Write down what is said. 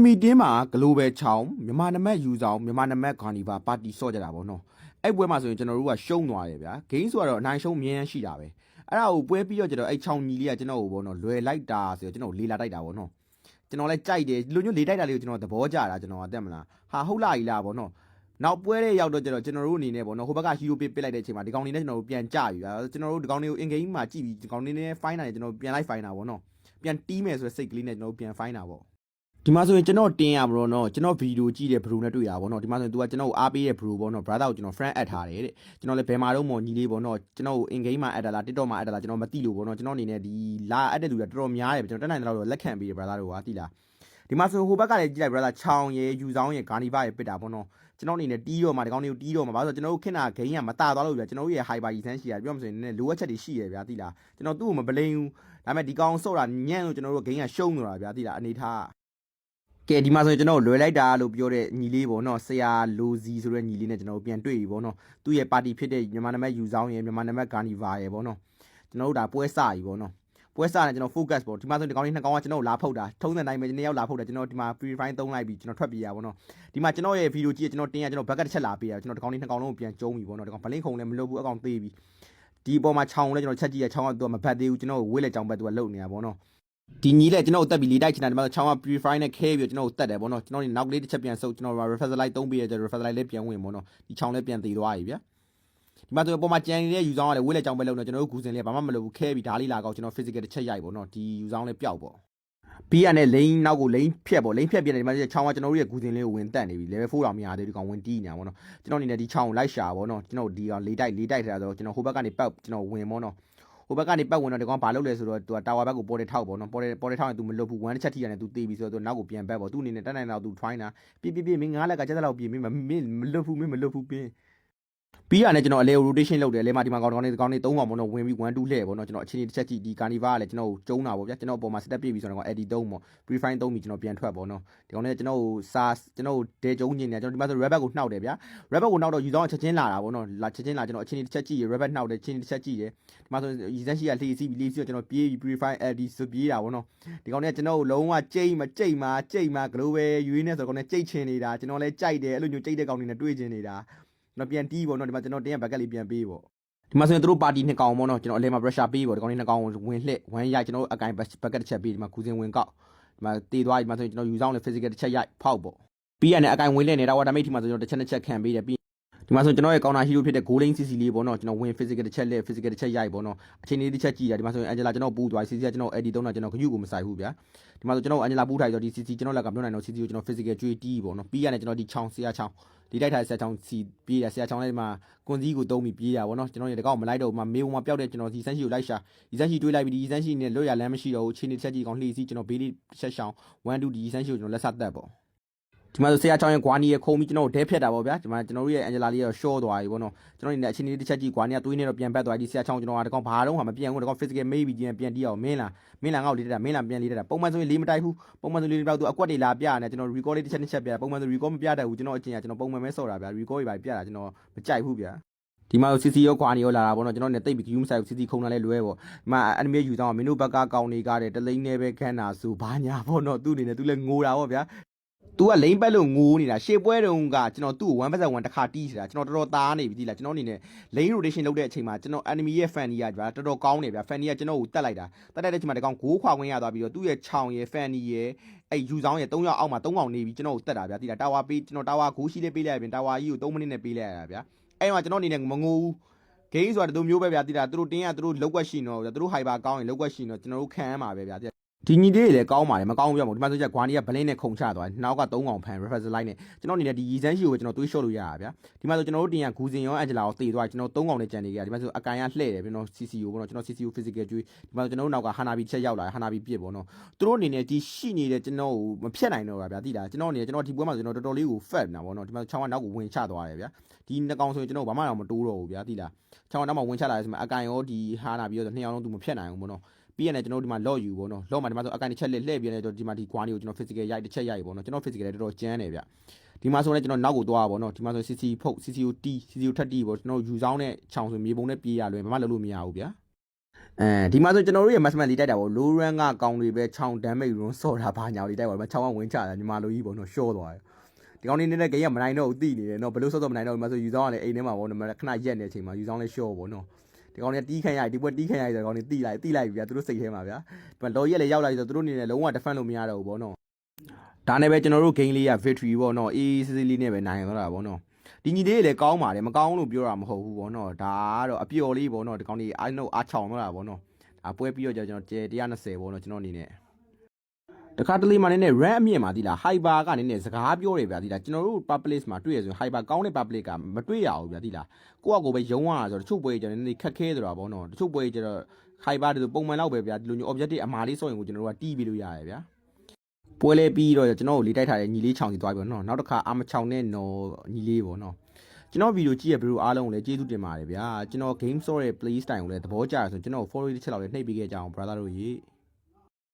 meeting မှာ global ချောင်းမြန်မာနမက်ယူဆောင်မြန်မာနမက်ခေါန်ဒီပါပါတီဆော့ကြတာပေါ့နော်အဲ့ပွဲမှာဆိုရင်ကျွန်တော်တို့ကရှုံးသွားတယ်ဗျာဂိမ်းဆိုတော့အနိုင်ရှုံးအမြဲတမ်းရှိတာပဲအဲ့ဒါကိုပွဲပြီးတော့ကျွန်တော်အဲ့ချောင်းညီလေးကကျွန်တော်ကိုပေါ့နော်လွယ်လိုက်တာဆိုတော့ကျွန်တော်လေးလာတိုက်တာပေါ့နော်ကျွန်တော်လည်းကြိုက်တယ်လူမျိုးလေးတိုက်တာလေးကိုကျွန်တော်သဘောကျတာကျွန်တော်ကတက်မလားဟာဟုတ်လားကြီးလားပေါ့နော်နောက်ပွဲတွေရောက်တော့ကျွန်တော်တို့အနေနဲ့ပေါ့နော်ဟိုဘက်ကဟီရိုပစ်ပစ်လိုက်တဲ့အချိန်မှာဒီကောင်လေးနဲ့ကျွန်တော်တို့ပြန်ကြပြီဗျာကျွန်တော်တို့ဒီကောင်လေးကို in game မှာကြည့်ပြီးဒီကောင်လေးနဲ့ find တာနဲ့ကျွန်တော်ပြန်လိုက် find တာပေါ့နော်ပြန်တီးမယ်ဆိုတဲ့စိတ်ကလေးနဲ့ကျွန်တော်တို့ပြန် find တာပေါ့ဒီမှာဆိုရင်ကျွန်တော်တင်ရမလို့နော်ကျွန်တော်ဗီဒီယိုကြည့်တဲ့ bro နဲ့တွေ့ရပါဘောနော်ဒီမှာဆိုရင် तू ကကျွန်တော်ကိုအားပေးတဲ့ bro ပေါ့နော် brother ကိုကျွန်တော် friend add ထားတယ်တဲ့ကျွန်တော်လည်းဘယ်မှာတော့မော်ညီလေးပေါ့နော်ကျွန်တော်ကို in game မှာ add လား TikTok မှာ add လားကျွန်တော်မသိလို့ပေါ့နော်ကျွန်တော်အနေနဲ့ဒီလာ add တဲ့လူတွေတော်တော်များတယ်ကျွန်တော်တက်နိုင်တော့လက်ခံပေးတယ် brother တို့ကသိလားဒီမှာဆိုဟိုဘက်ကလည်းကြည့်လိုက် brother ချောင်းရဲယူဆောင်ရဲဂါနီဘာရဲပစ်တာပေါ့နော်ကျွန်တော်အနေနဲ့တီးတော့မှာဒီကောင်တွေကိုတီးတော့မှာဘာလို့ဆိုကျွန်တော်တို့ခင်တာဂိမ်းကမတာသွားလို့ဗျာကျွန်တော်တို့ရဲ့ hyper ကြီးဆန်းရှိရပြောမှဆိုရင်လည်းလိုအပ်ချက်တွေရှိရဗျာသိလားကျွန်တော်သူ့ကိုမပလိန်ဘူးဒါပေမဲ့ဒီကောင်ဆော့တာညံ့လို့ကျွန်တော်တို့ဂိမ်းကရှုံးနေတာဗျာသိလားအနေထားကဲဒီမှာဆိုရင်ကျွန်တော်လွယ်လိုက်တာလို့ပြောတဲ့ညီလေးပေါ့နော်ဆရာလိုစီဆိုတဲ့ညီလေးနဲ့ကျွန်တော်ပြန်တွေ့ပြီပေါ့နော်သူ့ရဲ့ပါတီဖြစ်တဲ့မြန်မာနမက်ယူဆောင်ရယ်မြန်မာနမက်ဂါနီဗာရယ်ပေါ့နော်ကျွန်တော်တို့ဒါပွဲစပြီပေါ့နော်ပွဲစတယ်ကျွန်တော် focus ပေါ့ဒီမှာဆိုဒီကောင်းလေးနှစ်ကောင်ကကျွန်တော်လာဖုတ်တာထုံးစံတိုင်းပဲနှစ်ယောက်လာဖုတ်တာကျွန်တော်ဒီမှာ purify သုံးလိုက်ပြီးကျွန်တော်ထွက်ပြေးရပါတော့ဒီမှာကျွန်တော်ရဲ့ဗီဒီယိုကြည့်ကျွန်တော်တင်ရကျွန်တော်ဘက်ကတစ်ချက်လာပေးရကျွန်တော်ဒီကောင်းလေးနှစ်ကောင်လုံးကိုပြန်ကျုံးပြီပေါ့နော်ဒီကောင်ဗလင်းခုံလည်းမလုပ်ဘူးအကောင်သေးပြီဒီအပေါ်မှာခြောင်လည်းကျွန်တော်ချက်ကြည့်ရခြောင်ကသူကမဖတ်သေးဘူးကျွန်တော်ဝေးလက်ကြောင်ဘက်သူကလုံနေတာပေါ့နော်ဒီညီလေးကျွန်တော်တက်ပြီးလေးတိုက်ချင်တာဒီမှာချောင်းက purify နဲ့ခဲပြီးကျွန်တော်တက်တယ်ပေါ့နော်ကျွန်တော်ဒီနောက်ကလေးတစ်ချက်ပြန်ဆုပ်ကျွန်တော် refresher light သုံးပြီးရကျွန်တော် refresher light လေးပြန်ဝင်ပေါ့နော်ဒီချောင်းလေးပြန်တည်သွားပြီဗျာဒီမှာဆိုပေါ်မှာကြံနေတဲ့ယူဆောင်ကလည်းဝေးလက်ကြောင်ပဲလုံနေကျွန်တော်တို့ဂူစင်လေးဘာမှမလုပ်ဘူးခဲပြီးဓာလေးလာကောက်ကျွန်တော် physical တစ်ချက်ရိုက်ပေါ့နော်ဒီယူဆောင်လေးပျောက်ပေါ့ပြီးရတဲ့လိန်နောက်ကိုလိန်ဖြတ်ပေါ့လိန်ဖြတ်ပြနေဒီမှာချောင်းကကျွန်တော်တို့ရဲ့ဂူစင်လေးကိုဝင်တက်နေပြီ level 4တောင်မရသေးဘူးဒီကောင်ဝင်တီးနေတာပေါ့နော်ကျွန်တော်အနေနဲ့ဒီချောင်းကိုလိုက်ရှာပေါ့နော်ကျွန်တော်ဒီကောင်လေးတိုက်ထားဆိုတော့ကျွန်တော်ဟိုဘက်ကနေပတ်ကျွန်တော်ဝင်ပေါ့နော်ဟိုဘက်ကနေပတ်ဝင်တော့ဒီကောင်ဘာလုပ်လဲဆိုတော့သူကတာဝါဘက်ကိုပေါ်တယ်ထောက်ပေါ့နော်ပေါ်တယ်ထောက်ရင် तू မလွတ်ဘူး1တစ်ချက်ထိရတယ် तू တေးပြီဆိုတော့ तू နောက်ကိုပြန်ပတ်ပေါ့ तू အနေနဲ့တက်နိုင်တော့ तू ထွိုင်းတာပြမင်းငါးလက်ကကျက်တဲ့လောက်ပြမင်းမလွတ်ဘူးပြင်းပြီးရနဲ့ကျွန်တော်အလဲ rotation လုပ်တယ်အလဲမှာဒီမှာကောင်တွေ3ကောင်ပေါ့နော်ဝင်ပြီး1 2လှည့်ပေါ့နော်ကျွန်တော်အချင်းချင်းတစ်ချက်ကြည့်ဒီ carnival ကလည်းကျွန်တော်ကိုကျုံးတာပေါ့ဗျာကျွန်တော်အပေါ်မှာ step ပြည့်ပြီဆိုတော့ edit 3ပေါ့ prefine 3ပြီးကျွန်တော်ပြန်ထွက်ပေါ့နော်ဒီကောင်နဲ့ကျွန်တော်ကိုစာကျွန်တော်ကိုဒဲကျုံးညင်နေကျွန်တော်ဒီမှာဆို rabbit ကိုနှောက်တယ်ဗျာ rabbit ကိုနှောက်တော့ယူဆောင်ချက်ချင်းလာတာပေါ့နော်ချက်ချင်းလာကျွန်တော်အချင်းချင်းတစ်ချက်ကြည့်ရ rabbit နှောက်တယ်ချင်းတစ်ချက်ကြည့်တယ်ဒီမှာဆိုရီစက်ရှိကလှေစီးပြီးတော့ကျွန်တော်ပြေး prefine edit ဆိုပြေးတာပေါ့နော်ဒီကောင်နဲ့ကျွန်တော်ကိုလုံးဝကြိတ်မှာ global ရွေးနေဆိုကောင်နဲ့ကြိတ်ချင်နေတာကျွန်တော်လည်းကြိုက်တယ်အဲ့လိုမျိုးကြိတ်တဲ့ကောင်တွေနဲ့တွေ့ချင်နေတာကျွန်တော်ပြန်တီးပေါ့နော်ဒီမှာကျွန်တော်တင်းရဘက်ကလေးပြန်ပေးပေါ့ဒီမှာဆိုရင်တို့ပါတီနှစ်ကောင်ပေါ့နော်ကျွန်တော်အလဲမှာ pressure ပေးပေါ့ဒီကောင်လေးနှစ်ကောင်ဝင်လှည့်ဝမ်းရိုက်ကျွန်တော်အကင်ဘက်ကတစ်ချက်ပေးဒီမှာကူစင်ဝင်ကောက်ဒီမှာတေးသွားဒီမှာဆိုရင်ကျွန်တော်ယူဆောင်လေ physical တစ်ချက်ရိုက်ဖောက်ပေါ့ပြီးရတဲ့အကင်ဝင်လှည့်နေတာဝါတာမိတ်ဒီမှာဆိုကျွန်တော်တစ်ချက်ခံပေးတယ်ပြီးဒီမှာဆိုကျွန်တော်ရဲ့ကောင်တာဟီရိုဖြစ်တဲ့ goal line CC လေးပေါ့နော်ကျွန်တော်ဝင် physical တစ်ချက်လက် physical တစ်ချက်ရိုက်ပေါ့နော်အချိန်လေးတစ်ချက်ကြည့်တာဒီမှာဆိုရင် Angela ကျွန်တော်ပူးသွား CC ကကျွန်တော် edit သုံးတာကျွန်တော်ခရုကိုမဆိုင်ဘူးဗျာဒီမှာဆိုကျွန်တော် Angela ပူးထိုင်ဆိုဒီ CC ကျွန်တော်လက်ကပြောနိုင်တော့ CC ကိုကျွန်တော် physical ကျွေးတီးပေါ့နော်ပြီးရတဲ့ကျွန်တော်ဒီချောင်းဆရာချောင်းဒီတိုက်ထားတဲ့ဆရာချောင်းစီပြေးတာဆရာချောင်းလေးမှာကွန်စည်းကိုတုံးပြီးပြေးတာပေါ့နော်ကျွန်တော်ဒီကောင်မလိုက်တော့မှမေးဝင်မှာပျောက်တဲ့ကျွန်တော်ဒီဆန်းရှိကိုလိုက်ရှာဒီဆန်းရှိတွေးလိုက်ပြီးဒီဆန်းရှိနဲ့လွတ်ရလမ်းမရှိတော့ဘူးချင်းတစ်ချက်ကြီးကောင်လှေစီးကျွန်တော်ဘေးလေးဆက်ရှောင်း1 2ဒီဆန်းရှိကိုကျွန်တော်လက်ဆက်တက်ပေါ့ဒီမှာဆိုဆရာချောင်းရဲ့ဂွာနီရဲ့ခုံပြီးကျွန်တော်ဒဲဖြတ်တာပေါ့ဗျာဒီမှာကျွန်တော်တို့ရဲ့အန်ဂျလာလေးရောရှော့သွားပြီပေါ့နော်ကျွန်တော်ဒီနေ့အချင်းလေးတစ်ချက်ကြီးဂွာနီကတွေးနေတော့ပြန်ပတ်သွားဒီဆရာချောင်းကျွန်တော်ကတကောင်ဘာတော့မှမပြန်ဘူးတကောင် physical မေးပြီးပြန်တီးအောင်မင်းလားငါ့ကိုလေးတက်တာမင်းလားပြန်လေးတက်တာပုံမှန်ဆိုရင်လေးမတိုက်ဘူးပုံမှန်ဆိုလေးတော့သူအကွက်တွေလာပြရတယ်ကျွန်တော် record လေးတစ်ချက်ပြပုံမှန်ဆို record မပြတတ်ဘူးကျွန်တော်အချင်းကကျွန်တော်ပုံမှန်ပဲဆော့တာဗျာ record တွေပါပြတာကျွန်တော်မကြိုက်ဘူးဗျာဒီမှာ CC ရောခွာနေရောလာတာပေါ့နော်ကျွန်တော်နဲ့တိတ်ပြီး view မဆိုင်ဘူး CC ခုံတာလဲလွဲပေါ့ဒီမှာ anime ယူဆောင်မင်းတို့ဘက်ကကောင်းနေကြတယ်တလိမ့်နေပဲခန်းတာဆိုဘာညာပေါ့နော်သူ့အနေနဲ့သူလဲငိုတာပေါ့ဗျာသူကလိမ့်ပက်လို့ငိုးနေတာရှေ့ပွဲတုန်းကကျွန်တော်သူ့ကို1/1တစ်ခါတီးနေတာကျွန်တော်တော်တော်သားနေပြီဒီလားကျွန်တော်အနေနဲ့ lane rotation လုပ်တဲ့အချိန်မှာကျွန်တော် enemy ရဲ့ fan ကြီးကဗျာတော်တော်ကောင်းနေဗျာ fan ကြီးကကျွန်တော်ကိုတက်လိုက်တာတက်တဲ့အချိန်မှာတကောင်ဂိုးခွာခွင့်ရသွားပြီးတော့သူ့ရဲ့ခြောင်ရဲ့ fan ကြီးရဲ့အဲ့ယူဆောင်ရဲ့3ယောက်အောက်မှာ3ကောင်နေပြီးကျွန်တော်ကိုတက်တာဗျာဒီလားတာဝါပေးကျွန်တော်တာဝါဂိုးရှိလေးပေးလိုက်ပြင်တာဝါကြီးကို3မိနစ်နဲ့ပေးလိုက်ရတာဗျာအဲ့မှာကျွန်တော်အနေနဲ့မငိုဘူးဂိမ်းဆိုတာတို့မျိုးပဲဗျာတိတာသူတို့တင်းရသူတို့လောက်ွက်ရှိနော်ဗျာသူတို့ hyper ကောင်းရင်လောက်ွက်ရှိနော်ကျွန်တော်တို့ခံရမှာပဲဗျာဒီညီလေးတွေလည်းကောင်းပါတယ်မကောင်းဘူးပြောမို့ဒီမှာဆိုချက်ဂွာနီကဗလင်းနဲ့ခုံချသွားတယ်နောက်က3ကောင်ဖန် reference line နဲ့ကျွန်တော်အနေနဲ့ဒီရီစန်းရှိကိုကျွန်တော်တွေးရှော့လို့ရတာဗျာဒီမှာဆိုကျွန်တော်တို့တင်ရဂူစင်ရောအန်ဂျလာကိုတေသွားကျွန်တော်3ကောင်နဲ့ကြံနေကြဒီမှာဆိုအကန်ရလှည့်တယ်ကျွန်တော် CCO ပေါ့နော်ကျွန်တော် CCO physical ကျွေးဒီမှာကျွန်တော်တို့နောက်ကဟာနာဘီချက်ရောက်လာဟာနာဘီပြစ်ပေါ့နော်သူတို့အနေနဲ့ဒီရှိနေတဲ့ကျွန်တော်ကိုမဖြတ်နိုင်တော့ဗျာသိလားကျွန်တော်အနေနဲ့ကျွန်တော်ဒီပွဲမှာကျွန်တော်တော်တော်လေးကို fat နေတာပေါ့နော်ဒီမှာချောင်းကနောက်ကိုဝင်ချသွားတယ်ဗျာဒီနှစ်ကောင်ဆိုရင်ကျွန်တော်ဘာမှတော့မတိုးတော့ဘူးဗျာသိလားချောင်းကနောက်မှာဝင်ချလာတယ်ဆိုမှအကန်ရောဒီဟာနာဘီရော2ယောက်လုံးသူမဖြတ်နိုင်ဘူးပေါ့နော်ပြီးရတယ်ကျွန်တော်ဒီမှာ log ယူပေါ့နော် log မှာဒီမှာဆိုအကန်တစ်ချက်လှည့်ပြနေတော့ဒီမှာဒီ quant ကိုကျွန်တော် physical ရိုက်တစ်ချက်ရိုက်ပေါ့နော်ကျွန်တော် physical လည်းတော်တော်ကျန်းတယ်ဗျဒီမှာဆိုလည်းကျွန်တော်နောက်ကိုသွားပါပေါ့နော်ဒီမှာဆို CC ဖုတ် CCO T CCO ထက်တီပေါ့ကျွန်တော်ယူဆောင်တဲ့ခြောင်ဆိုမြေပုံနဲ့ပြေးရလွယ်ဘာမှလုပ်လို့မရဘူးဗျ ဒီမှာဆိုကျွန်တော်တို့ရဲ့ mathematics လေးတိုက်တာပေါ့ low rank ကကောင်တွေပဲချောင်း damage run ဆော့တာဘာညာလေးတိုက်ပါတော့ချောင်းကဝင်ချတာညီမလိုကြီးပေါ့နော်ရှော့သွားတယ်ဒီကောင်လေးနေတဲ့ game ကမနိုင်တော့ဘူးတိနေတယ်နော်ဘယ်လိုဆော့မနိုင်တော့ဘူးဒီမှာဆိုယူဆောင်ကလည်းအိမ်ထဲမှာပေါ့နော်ခဏရက်နေတဲ့အချိန်မှာယူဆောင်လေးရှော့ပေါ့နော်ဒီကောင်လေးတီးခန့်ရိုက်ဒီပွဲတီးခန့်ရိုက်ဆိုတော့ကောင်လေးတီးလိုက်ပြီဗျာသူတို့စိတ်ထဲမှာဗျာဒီမှာလော်ရက်လည်းရောက်လာပြီဆိုတော့သူတို့နေနဲ့လုံးဝ defend လို့မရတော့ဘူးပေါ့နော်ဒါနဲ့ပဲကျွန်တော်တို့ game လေးက victory ပေါ့နော်အေးစစ်စစ်လေးနဲ့ပဲနိုင်သွားတာပေါ့နော်ဒီညီလေးလည်းကောင်းပါတယ်မကောင်းလို့ပြောတာမဟုတ်ဘူးပေါ့နော်ဒါကတော့အပျော်လေးပေါ့နော်ဒီကောင်လေးအားနှုတ်အားချောင်တော့တာပေါ့နော်ဒါပွဲပြီးတော့ကျွန်တော်ကျဲ120ပေါ့နော်ကျွန်တော်အနေနဲ့တခါတလေမှလည်း rank အမြင့်မှာဒီလား hyper ကနေနဲ့စကားပြောတယ်ဗျာဒီလားကျွန်တော်တို့ public မှာတွေ့ရဆိုရင် hyper ကောင်းတဲ့ public ကမတွေ့ရဘူးဗျာဒီလားကိုယ့်အကိုပဲရုံးရဆိုတော့တချို့ပွဲကျွန်တော်နည်းနည်းခက်ခဲသလားပေါ့နော်တချို့ပွဲကျတော့ hyper တွေဆိုပုံမှန်တော့ပဲဗျာဒီလိုမျိုး objective အမှားလေးစောရင်ကိုကျွန်တော်တို့ကတီးပြီးလို့ရတယ်ဗျာပွဲလဲပြီးတော့ကျွန်တော်တို့လေးတိုက်ထားတဲ့ညီလေးချောင်စီသွားပြီပေါ့နော်နောက်တစ်ခါအာမချောင်နဲ့နော်ညီလေးပေါ့နော်ကျွန်တော်ဗီဒီယိုကြည့်ရဘယ်လိုအားလုံးကိုလည်းကျေးဇူးတင်ပါတယ်ဗျာကျွန်တော် game store ရဲ့ play style ကိုလည်းသဘောကျရဆိုကျွန်တော် follow တစ်ချက်လောက်လည်းနှိပ်ပေးခဲ့ကြအောင် brother တို့ရေ